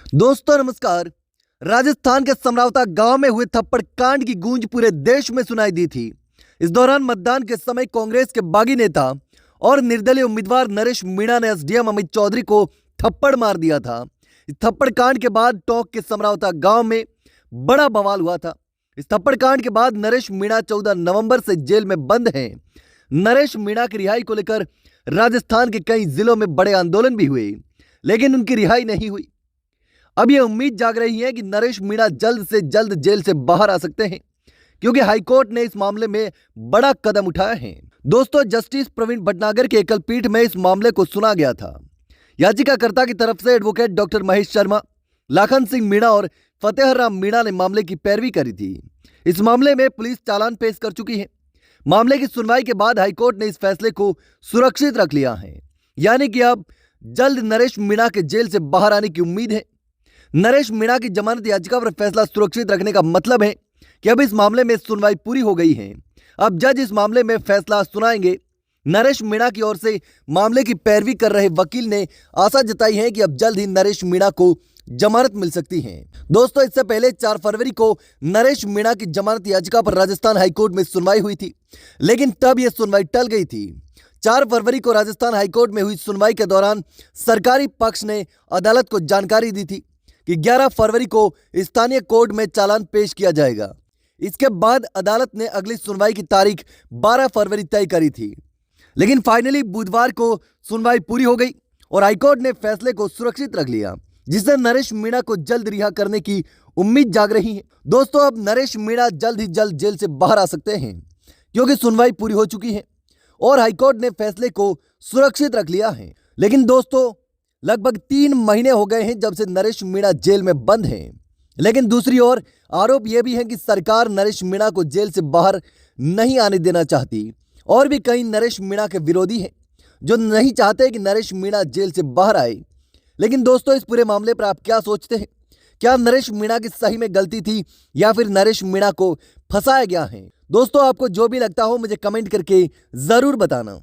दोस्तों नमस्कार। राजस्थान के समरावता गांव में हुए थप्पड़ कांड की गूंज पूरे देश में सुनाई दी थी। इस दौरान मतदान के समय कांग्रेस के बागी नेता और निर्दलीय उम्मीदवार नरेश मीणा ने एसडीएम अमित चौधरी को थप्पड़ मार दिया था। इस थप्पड़ कांड के बाद टोंक के समरावता गांव में बड़ा बवाल हुआ था। इस थप्पड़ कांड के बाद नरेश मीणा 14 नवंबर से जेल में बंद हैं। नरेश मीणा की रिहाई को लेकर राजस्थान के कई जिलों में बड़े आंदोलन भी हुए, लेकिन उनकी रिहाई नहीं हुई। अब यह उम्मीद जाग रही है कि नरेश मीणा जल्द से जल्द जेल से बाहर आ सकते हैं, क्योंकि हाईकोर्ट ने इस मामले में बड़ा कदम उठाया है। दोस्तों, जस्टिस प्रवीण भटनागर की एकल पीठ में इस मामले को सुना गया था। याचिकाकर्ता की तरफ से एडवोकेट डॉक्टर महेश शर्मा, लाखन सिंह मीणा और फतेहराम मीणा ने मामले की पैरवी करी थी। इस मामले में पुलिस चालान पेश कर चुकी है। मामले की सुनवाई के बाद हाईकोर्ट ने इस फैसले को सुरक्षित रख लिया है, यानी कि अब जल्द नरेश मीणा के जेल से बाहर आने की उम्मीद है। नरेश मीणा की जमानत याचिका पर फैसला सुरक्षित रखने का मतलब है कि अब इस मामले में सुनवाई पूरी हो गई है। अब जज इस मामले में फैसला सुनाएंगे। नरेश मीणा की ओर से मामले की पैरवी कर रहे वकील ने आशा जताई है कि अब जल्द ही नरेश मीणा को जमानत मिल सकती है। दोस्तों, इससे पहले 4 फरवरी को नरेश मीणा की जमानत याचिका पर राजस्थान हाईकोर्ट में सुनवाई हुई थी, लेकिन तब यह सुनवाई टल गई थी। 4 फरवरी को राजस्थान हाईकोर्ट में हुई सुनवाई के दौरान सरकारी पक्ष ने अदालत को जानकारी दी थी कि 11 फरवरी को स्थानीय कोर्ट में चालान पेश किया जाएगा। इसके बाद अदालत ने अगली सुनवाई की तारीख 12 फरवरी तय करी थी, लेकिन फाइनली बुधवार को सुनवाई पूरी हो गई और हाईकोर्ट ने फैसले को सुरक्षित रख लिया, जिससे नरेश मीणा को जल्द रिहा करने की उम्मीद जाग रही है। दोस्तों, अब नरेश मीणा जल्द ही जल्द जेल से बाहर आ सकते हैं, क्योंकि सुनवाई पूरी हो चुकी है और हाईकोर्ट ने फैसले को सुरक्षित रख लिया है। लेकिन दोस्तों, लगभग 3 महीने हो गए हैं जब से नरेश मीणा जेल में बंद हैं। लेकिन दूसरी ओर आरोप यह भी है कि सरकार नरेश मीणा को जेल से बाहर नहीं आने देना चाहती और भी कई नरेश मीणा के विरोधी हैं जो नहीं चाहते कि नरेश मीणा जेल से बाहर आए। लेकिन दोस्तों, इस पूरे मामले पर आप क्या सोचते हैं? क्या नरेश मीणा की सही में गलती थी या फिर नरेश मीणा को फंसाया गया है? दोस्तों, आपको जो भी लगता हो मुझे कमेंट करके जरूर बताना।